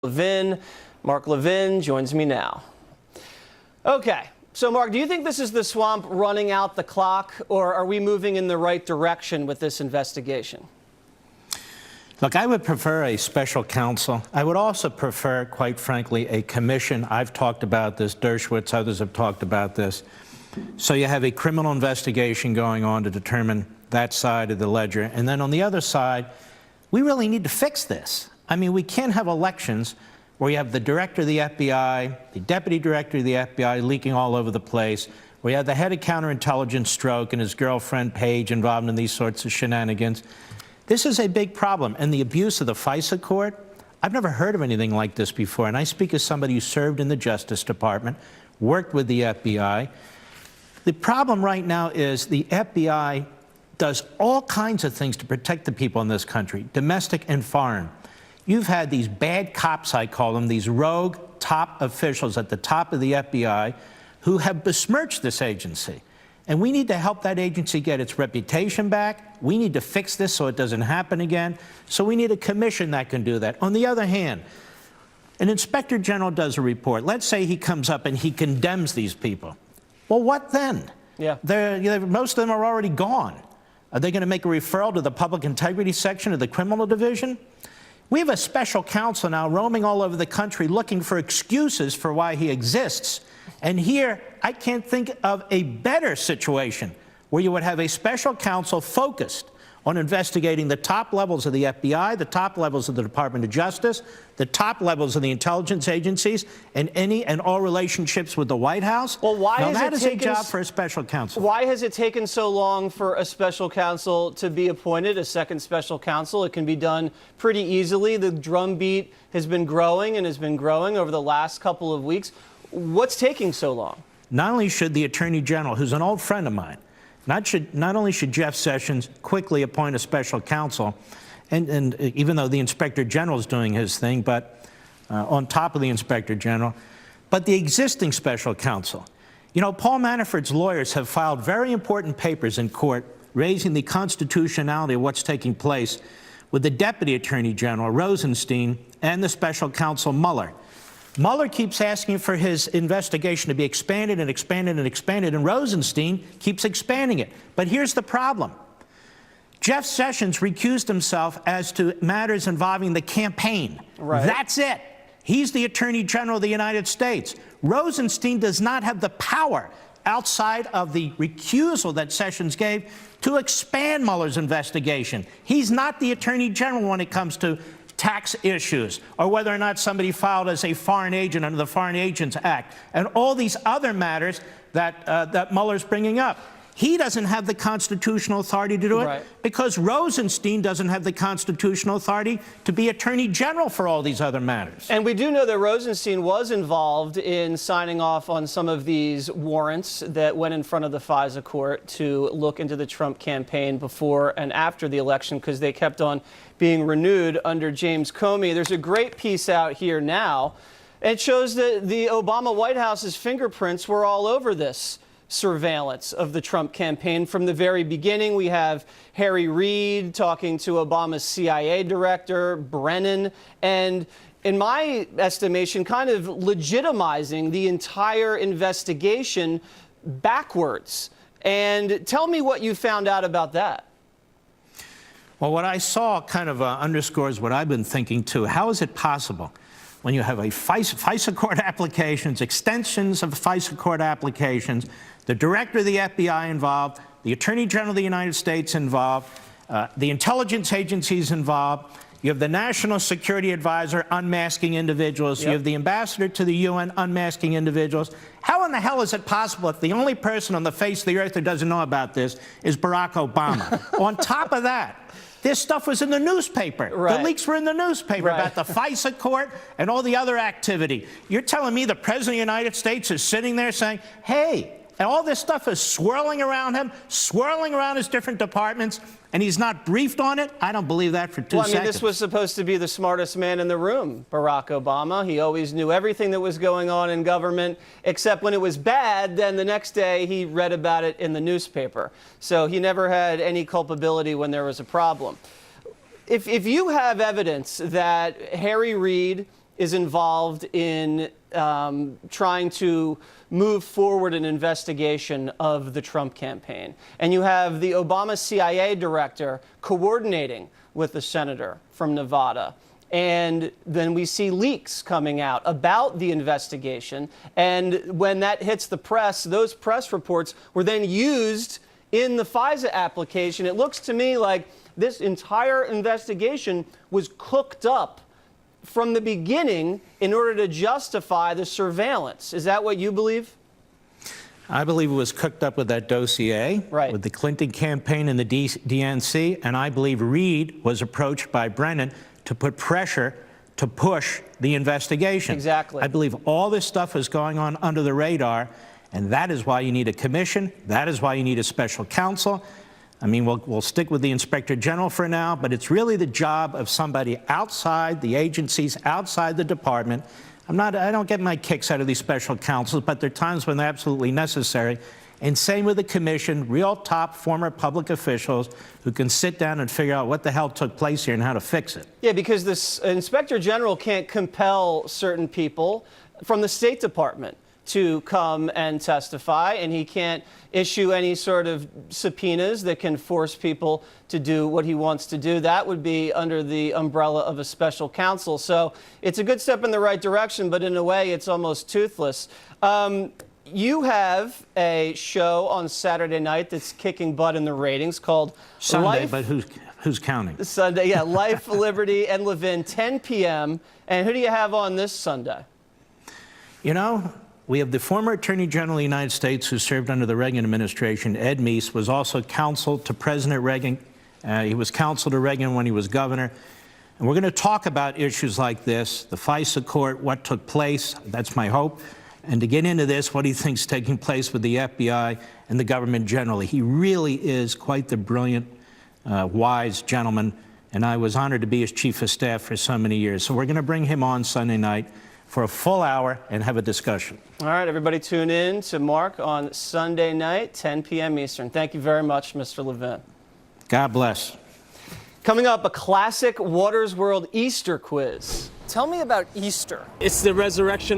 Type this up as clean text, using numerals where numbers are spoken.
Levin. Mark Levin joins me now. Okay, so Mark, do you think this is the swamp running out the clock, or are we moving in the right direction with this investigation? Look, I would prefer a special counsel. I would also prefer, quite frankly, a commission. I've talked about this. Dershowitz, others have talked about this. So you have a criminal investigation going on to determine that side of the ledger. And then on the other side, we really need to fix this. I mean, we can't have elections where you have the director of the FBI, the deputy director of the FBI leaking all over the place, where you have the head of counterintelligence Stroke and his girlfriend Page involved in these sorts of shenanigans. This is a big problem. And the abuse of the FISA court, I've never heard of anything like this before. And I speak as somebody who served in the Justice Department, worked with the FBI. The problem right now is the FBI does all kinds of things to protect the people in this country, domestic and foreign. You've had these bad cops, I call them, these rogue top officials at the top of the FBI who have besmirched this agency. And we need to help that agency get its reputation back. We need to fix this so it doesn't happen again. So we need a commission that can do that. On the other hand, an inspector general does a report. Let's say he comes up and he condemns these people. Well, what then? Yeah. Most of them are already gone. Are they going to make a referral to the public integrity section of the criminal division? We have a special counsel now roaming all over the country looking for excuses for why he exists. And here, I can't think of a better situation where you would have a special counsel focused on investigating the top levels of the FBI, the top levels of the Department of Justice, the top levels of the intelligence agencies, and any and all relationships with the White House. Well, that is a job for a special counsel. Why has it taken so long for a special counsel to be appointed, a second special counsel? It can be done pretty easily. The drumbeat has been growing and has been growing over the last couple of weeks. What's taking so long? Not only should the Attorney General, who's an old friend of mine, not only should Jeff Sessions quickly appoint a special counsel, and even though the Inspector General is doing his thing, but on top of the Inspector General, but the existing special counsel. You know, Paul Manafort's lawyers have filed very important papers in court raising the constitutionality of what's taking place with the Deputy Attorney General, Rosenstein, and the special counsel, Mueller. Mueller keeps asking for his investigation to be expanded and expanded and expanded, and Rosenstein keeps expanding it. But here's the problem. Jeff Sessions recused himself as to matters involving the campaign. Right. That's it. He's the Attorney General of the United States. Rosenstein does not have the power outside of the recusal that Sessions gave to expand Mueller's investigation. He's not the Attorney General when it comes to tax issues, or whether or not somebody filed as a foreign agent under the Foreign Agents Act, and all these other matters that Mueller's bringing up. He doesn't have the constitutional authority to do it, right, because Rosenstein doesn't have the constitutional authority to be Attorney General for all these other matters. And we do know that Rosenstein was involved in signing off on some of these warrants that went in front of the FISA court to look into the Trump campaign before and after the election, because they kept on being renewed under James Comey. There's a great piece out here now. It shows that the Obama White House's fingerprints were all over this surveillance of the Trump campaign from the very beginning. We have Harry Reid talking to Obama's CIA director, Brennan, and in my estimation, kind of legitimizing the entire investigation backwards. And tell me what you found out about that. Well, what I saw kind of underscores what I've been thinking, too. How is it possible when you have a FISA court applications, extensions of FISA court applications, the director of the FBI involved, the Attorney General of the United States involved, the intelligence agencies involved, you have the National Security Advisor unmasking individuals, you have the ambassador to the UN unmasking individuals. How in the hell is it possible if the only person on the face of the earth who doesn't know about this is Barack Obama? On top of that, this stuff was in the newspaper. Right. The leaks were in the newspaper about the FISA court and all the other activity. You're telling me the President of the United States is sitting there saying, hey, and all this stuff is swirling around him, swirling around his different departments, and he's not briefed on it? I don't believe that for 2 seconds. Well, I mean, this was supposed to be the smartest man in the room, Barack Obama. He always knew everything that was going on in government, except when it was bad, then the next day he read about it in the newspaper. So he never had any culpability when there was a problem. If you have evidence that Harry Reid is involved in trying to move forward an investigation of the Trump campaign. And you have the Obama CIA director coordinating with the senator from Nevada. And then we see leaks coming out about the investigation. And when that hits the press, those press reports were then used in the FISA application. It looks to me like this entire investigation was cooked up from the beginning in order to justify the surveillance. Is that what you believe? I believe it was cooked up with that dossier, right, with the Clinton campaign and the DNC, and I believe Reid was approached by Brennan to put pressure to push the investigation. Exactly. I believe all this stuff is going on under the radar, and that is why you need a commission. That is why you need a special counsel. I mean, we'll stick with the Inspector General for now, but it's really the job of somebody outside the agencies, outside the department. I don't get my kicks out of these special counsels, but there are times when they're absolutely necessary. And same with the commission, real top former public officials who can sit down and figure out what the hell took place here and how to fix it. Yeah, because this Inspector General can't compel certain people from the State Department to come and testify, and he can't issue any sort of subpoenas that can force people to do what he wants to do. That would be under the umbrella of a special counsel. So it's a good step in the right direction, but in a way it's almost toothless. You have a show on Saturday night that's kicking butt in the ratings called Sunday, Life, but who's counting? Sunday, yeah, Life, Liberty, and Levin, 10 p.m. And who do you have on this Sunday? You know, we have the former Attorney General of the United States who served under the Reagan administration. Ed Meese was also counsel to President Reagan. He was counsel to Reagan when he was governor. And we're going to talk about issues like this, the FISA court, what took place. That's my hope. And to get into this, what he thinks is taking place with the FBI and the government generally. He really is quite the brilliant, wise gentleman. And I was honored to be his chief of staff for so many years. So we're going to bring him on Sunday night for a full hour and have a discussion. All right, everybody tune in to Mark on Sunday night, 10 p.m. Eastern. Thank you very much, Mr. Levin. God bless. Coming up, a classic Waters World Easter quiz. Tell me about Easter. It's the resurrection